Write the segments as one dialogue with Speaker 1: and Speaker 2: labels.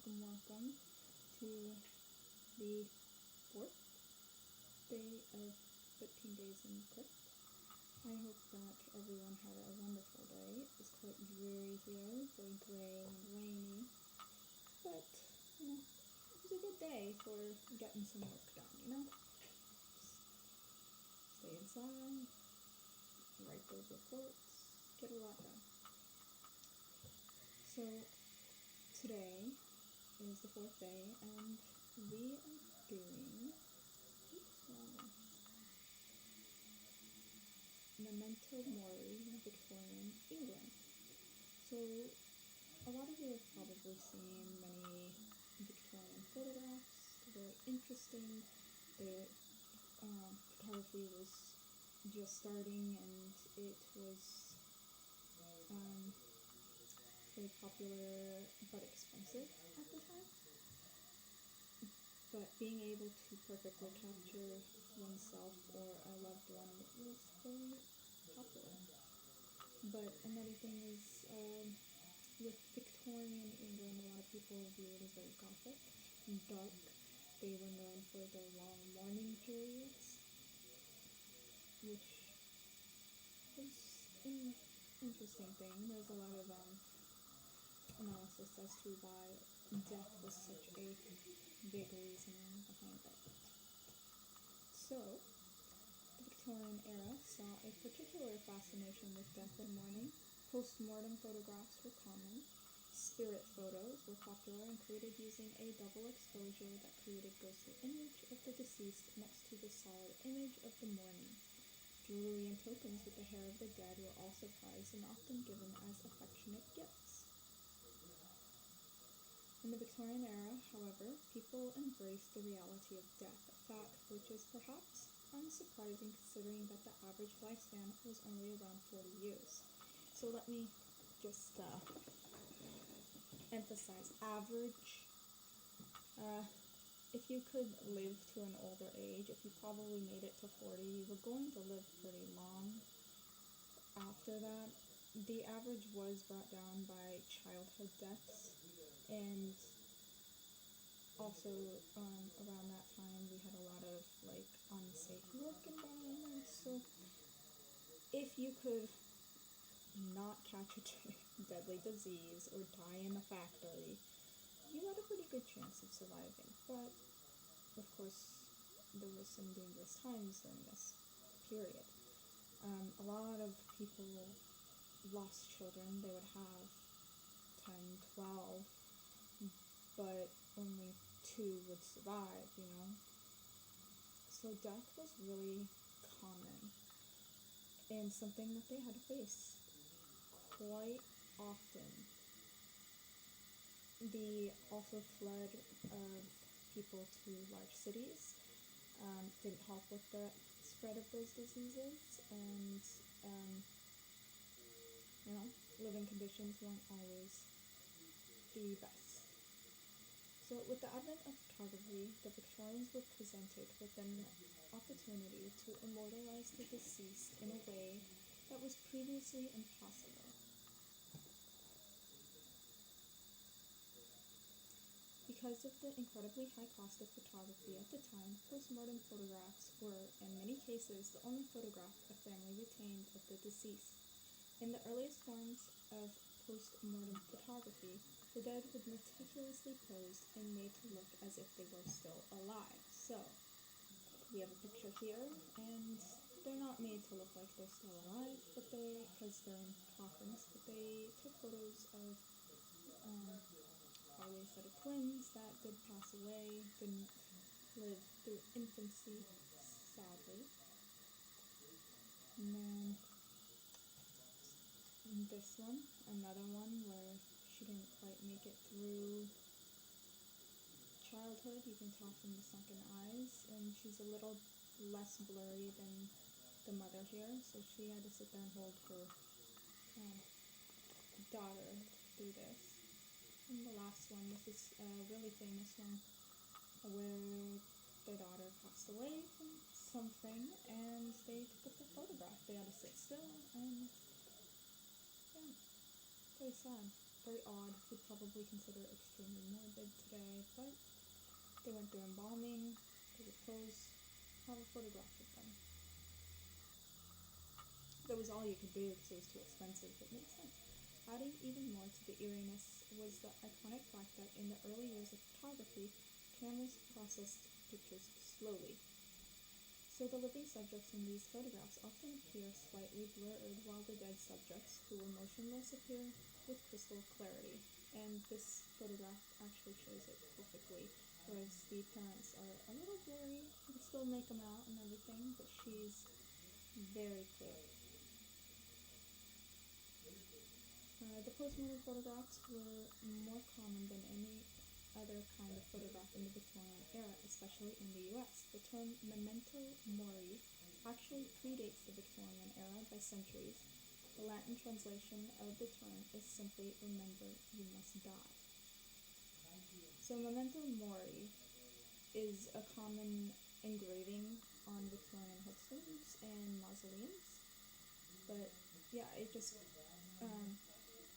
Speaker 1: welcome to the fourth day of 15 days in Crypt. I hope that everyone had a wonderful day. It was quite dreary here, very grey and rainy, but, it was a good day for getting some work done, Just stay inside, write those reports, get a lot done. So, today is the fourth day, and we are doing Memento Mori, Victorian England. So, a lot of you have probably seen many Victorian photographs. They're very interesting. The photography was just starting, and it was very popular but expensive at the time. But being able to perfectly capture oneself or a loved one was very popular. But another thing is, with Victorian England, a lot of people view it as very gothic and dark. They were known for their long mourning periods, which is an interesting thing. There's a lot of analysis as to why death was such a big reasoning behind that. So, the Victorian era saw a particular fascination with death and mourning. Post-mortem photographs were common. Spirit photos were popular and created using a double exposure that created ghostly image of the deceased next to the solid image of the mourning. Jewelry and tokens with the hair of the dead were also prized and often given as affectionate gifts. In the Victorian era, however, people embraced the reality of death, a fact which is perhaps unsurprising considering that the average lifespan was only around 40 years. So let me just emphasize average. If you could live to an older age, if you probably made it to 40, you were going to live pretty long. After that, the average was brought down by childhood deaths, and also around that time we had a lot of unsafe work environments. So if you could not catch a deadly disease or die in a factory, you had a pretty good chance of surviving. But of course there were some dangerous times during this period. A lot of people lost children. They would have 10, 12, but only 2 would survive, So death was really common and something that they had to face quite often. The also flood of people to large cities didn't help with the spread of those diseases, and living conditions weren't always the best. So with the advent of photography, the Victorians were presented with an opportunity to immortalize the deceased in a way that was previously impossible. Because of the incredibly high cost of photography at the time, post-mortem photographs were, in many cases, the only photograph a family retained of the deceased. In the earliest forms of post-mortem photography, the dead would meticulously posed and made to look as if they were still alive. So, we have a picture here, and they're not made to look like they're still alive, because they're in coffins, but they took photos of probably a set of twins that did pass away, didn't live through infancy, sadly. And then this one, another one where she didn't quite make it through childhood. You can tell from the sunken eyes, and she's a little less blurry than the mother here, so she had to sit there and hold her daughter through this. And the last one, this is a really famous one, where their daughter passed away from something, and they took the photograph. They had to sit still, and pretty sad. very odd. We'd probably consider it extremely morbid today, but they went through embalming, they would pose, have a photograph of them. That was all you could do because it was too expensive, but it makes sense. Adding even more to the eeriness was the iconic fact that in the early years of photography, cameras processed pictures slowly. So the living subjects in these photographs often appear slightly blurred, while the dead subjects, who were motionless, appear with crystal clarity. And this photograph actually shows it perfectly, whereas the parents are a little blurry. You can still make them out and everything, but she's very clear. The postmortem photographs were more common than any other kind of photograph in the Victorian era, especially in the US. The term memento mori actually predates the Victorian era by centuries. The Latin translation of the term is simply remember you must die. So memento mori is a common engraving on Victorian headstones and mausoleums, but yeah, it just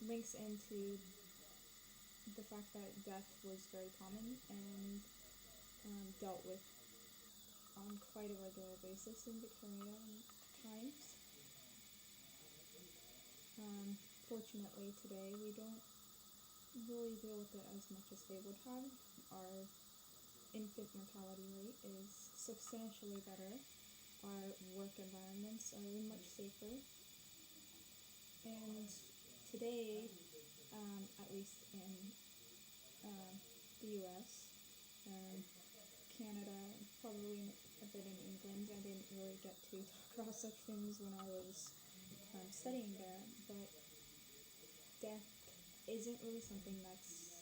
Speaker 1: links into the fact that death was very common and dealt with on quite a regular basis in Victorian times. Fortunately, today we don't really deal with it as much as they would have. Our infant mortality rate is substantially better. Our work environments are much safer. And today, at least in the US, Canada, probably a bit in England. I didn't really get to talk about such things when I was studying there, but death isn't really something that's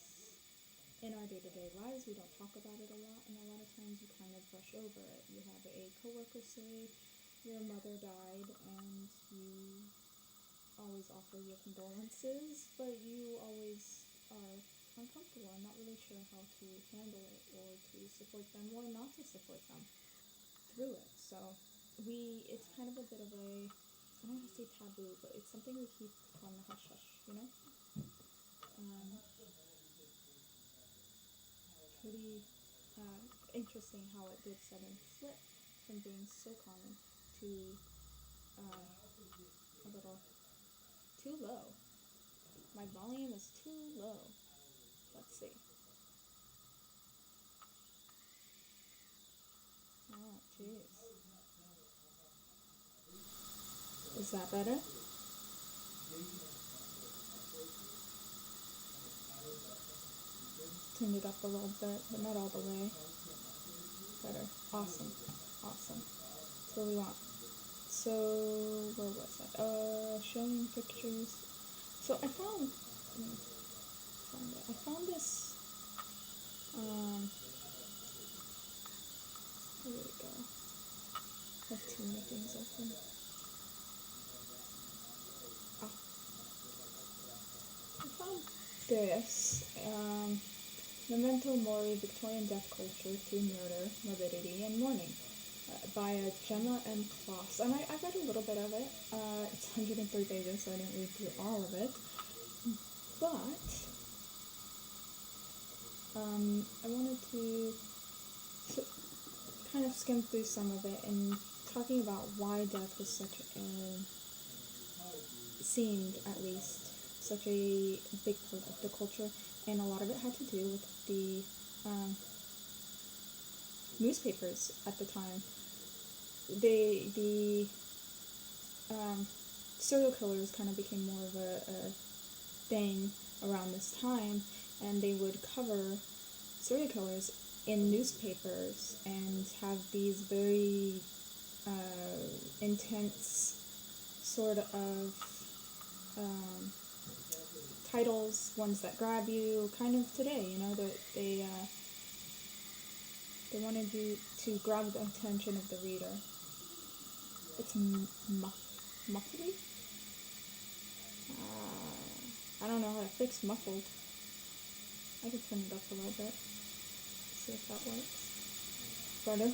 Speaker 1: in our day-to-day lives. We don't talk about it a lot, and a lot of times you kind of brush over it. You have a coworker say your mother died, and you always offer your condolences, but you always are uncomfortable and not really sure how to handle it or to support them or not to support them through it. So it's kind of a bit of a, I don't want to say taboo, but it's something we keep on the hush hush, you know? Pretty interesting how it did sudden flip from being so common to a little too low. My volume is too low. Let's see. Oh, jeez. Is that better? Turned it up a little bit, but not all the way. Better. Awesome. Awesome. That's what we want. So, where was I? Showing pictures. So I found this, where did it go? I have too many things open. I found this, Memento Mori, Victorian Death Culture Through Murder, Morbidity, and Mourning, by Gemma M. Kloss. And I read a little bit of it. It's 103 pages, so I didn't read through all of it. But I wanted to kind of skim through some of it and talking about why death was seemed at least such a big part of the culture, and a lot of it had to do with the newspapers at the time. The serial killers kind of became more of a thing around this time, and they would cover serial killers in newspapers and have these very intense sort of titles, ones that grab you, kind of today, you know, that they wanted you to grab the attention of the reader. It's muffly? I don't know how to fix muffled. I could turn it up a little bit. See if that works. Better.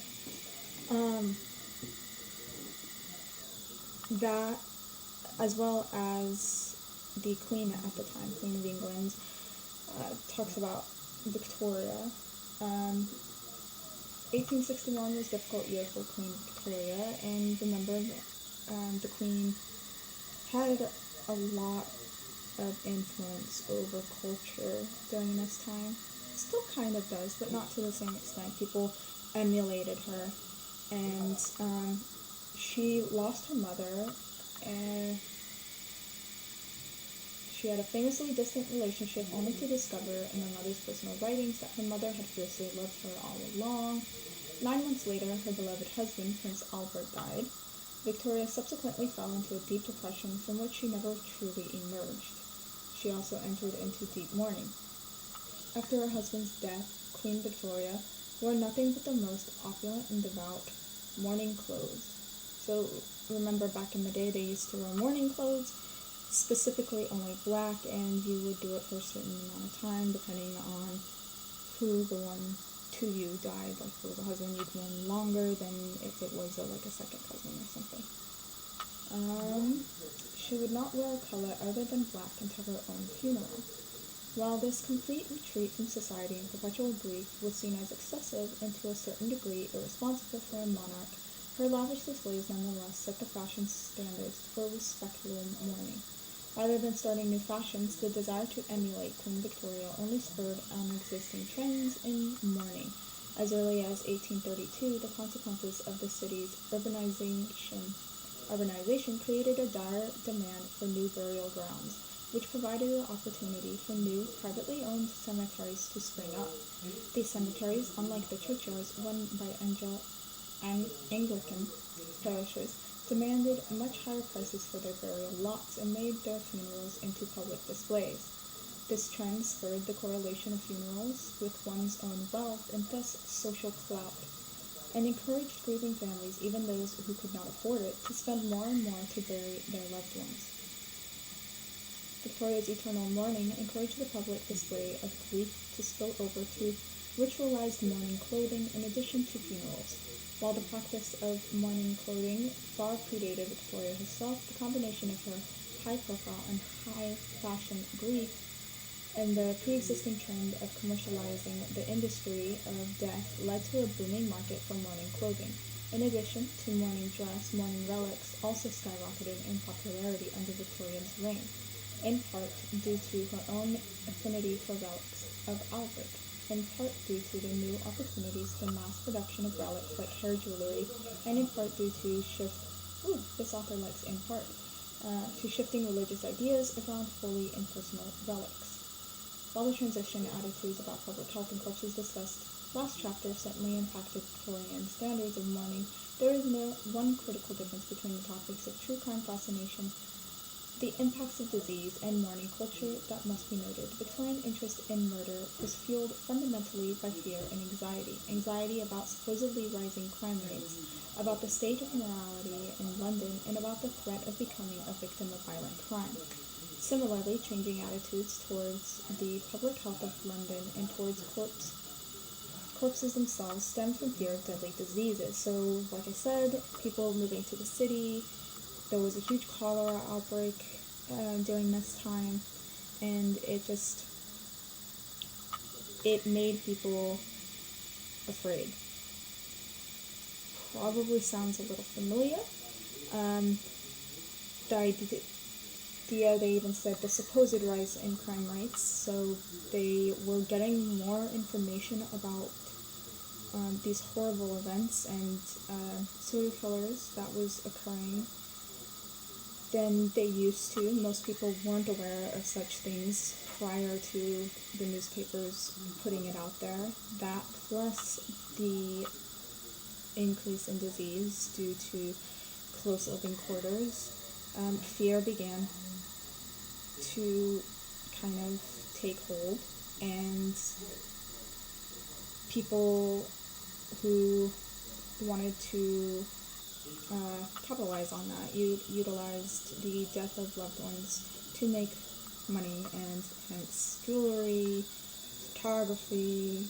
Speaker 1: That, as well as the queen at the time, Queen of England, talks about Victoria. 1861 was a difficult year for Queen Victoria, and remember, the queen had a lot of influence over culture during this time. Still kind of does, but not to the same extent. People emulated her, and she lost her mother, and she had a famously distant relationship, only to discover in her mother's personal writings that her mother had fiercely loved her all along. 9 months later, her beloved husband, Prince Albert, died. Victoria subsequently fell into a deep depression from which she never truly emerged. She also entered into deep mourning. After her husband's death, Queen Victoria wore nothing but the most opulent and devout mourning clothes. So remember, back in the day, they used to wear mourning clothes, specifically only black, and you would do it for a certain amount of time, depending on who the one to you died. Like, if it was a husband, you'd mourn longer than if it was like a second cousin or something. She would not wear a color other than black until her own funeral. While this complete retreat from society and perpetual grief was seen as excessive and to a certain degree irresponsible for a monarch, her lavish displays nonetheless set the fashion standards for respectable mourning. Rather than starting new fashions, the desire to emulate Queen Victoria only spurred on existing trends in mourning. As early as 1832, the consequences of the city's urbanization created a dire demand for new burial grounds, which provided an opportunity for new, privately owned cemeteries to spring up. These cemeteries, unlike the churchyards run by Anglican parishes, demanded much higher prices for their burial lots and made their funerals into public displays. This trend spurred the correlation of funerals with one's own wealth and thus social clout, and encouraged grieving families, even those who could not afford it, to spend more and more to bury their loved ones. Victoria's eternal mourning encouraged the public display of grief to spill over to ritualized mourning clothing in addition to funerals. While the practice of mourning clothing far predated Victoria herself, the combination of her high-profile and high-fashion grief and the pre-existing trend of commercializing the industry of death led to a booming market for mourning clothing. In addition to mourning dress, mourning relics also skyrocketed in popularity under Victoria's reign, in part due to her own affinity for relics of Albert, in part due to the new opportunities for mass production of relics like hair jewelry, and in part due to shifting religious ideas around holy and personal relics. While the transition attitudes about public health and corpses discussed last chapter certainly impacted Victorian standards of mourning, there is one critical difference between the topics of true crime fascination, the impacts of disease, and mourning culture that must be noted. Victorian interest in murder was fueled fundamentally by fear and anxiety. Anxiety about supposedly rising crime rates, about the state of morality in London, and about the threat of becoming a victim of violent crime. Similarly, changing attitudes towards the public health of London and towards corpses themselves stemmed from fear of deadly diseases. So, like I said, people moving to the city, there was a huge cholera outbreak during this time, and it made people afraid. Probably sounds a little familiar. The idea, they even said, the supposed rise in crime rates, so they were getting more information about these horrible events and serial killers that was occurring than they used to. Most people weren't aware of such things prior to the newspapers putting it out there. That plus the increase in disease due to close living quarters, fear began to kind of take hold, and people who wanted to capitalize on that utilized the death of loved ones to make money, and hence jewelry, photography,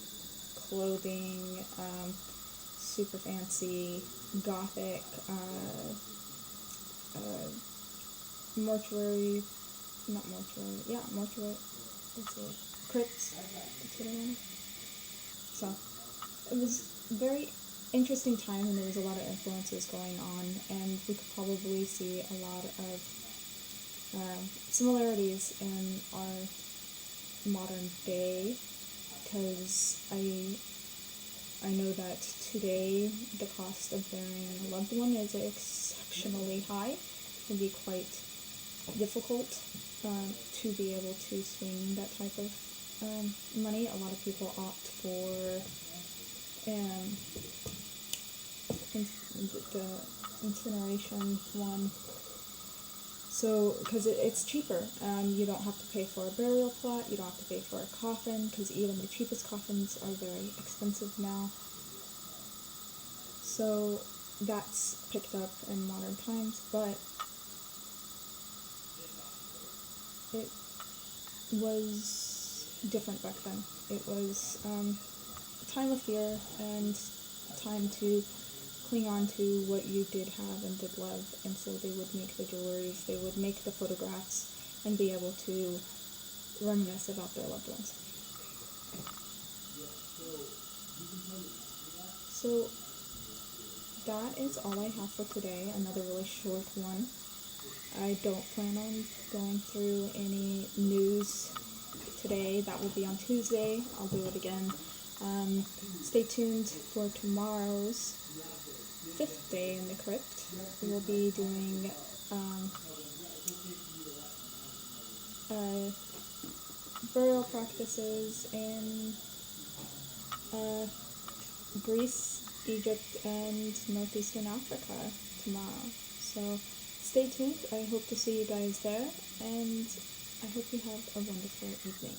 Speaker 1: clothing, super fancy, gothic, mortuary not mortuary, yeah, mortuary, that's it, crypts, that's what I wanted. So, it was a very interesting time, and there was a lot of influences going on, and we could probably see a lot of similarities in our modern day, because I know that today the cost of burying a loved one is exceptionally high. It can be quite difficult to be able to swing that type of money. A lot of people opt for um, the incineration one. So, because it's cheaper, you don't have to pay for a burial plot, you don't have to pay for a coffin, because even the cheapest coffins are very expensive now. So, that's picked up in modern times, but it was different back then. It was a time of fear and a time to cling on to what you did have and did love, and so they would make the jewelries, they would make the photographs, and be able to reminisce about their loved ones. So that is all I have for today. Another really short one. I don't plan on going through any news today. That will be on Tuesday. I'll do it again. Stay tuned for tomorrow's fifth day in the crypt. We will be doing burial practices in Greece, Egypt, and northeastern Africa tomorrow. So stay tuned. I hope to see you guys there, and I hope you have a wonderful evening.